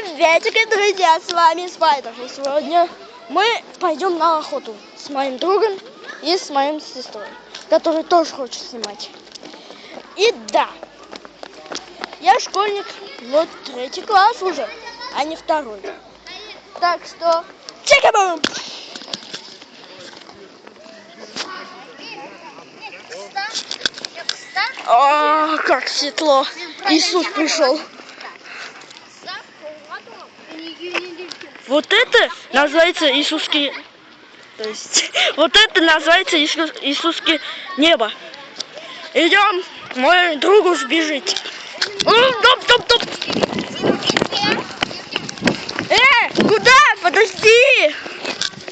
Приветики, друзья, с вами Спайдер. И сегодня мы пойдем на охоту с моим другом и с моей сестрой, который тоже хочет снимать. И да, я школьник, вот 3 класс уже, а не 2. Так что, чекабум! О, как светло! Иисус пришел. Вот это называется Иисусский, то есть, вот это называется Иисусский небо. Идем, мой другу сбежить. Топ. Куда? Подожди!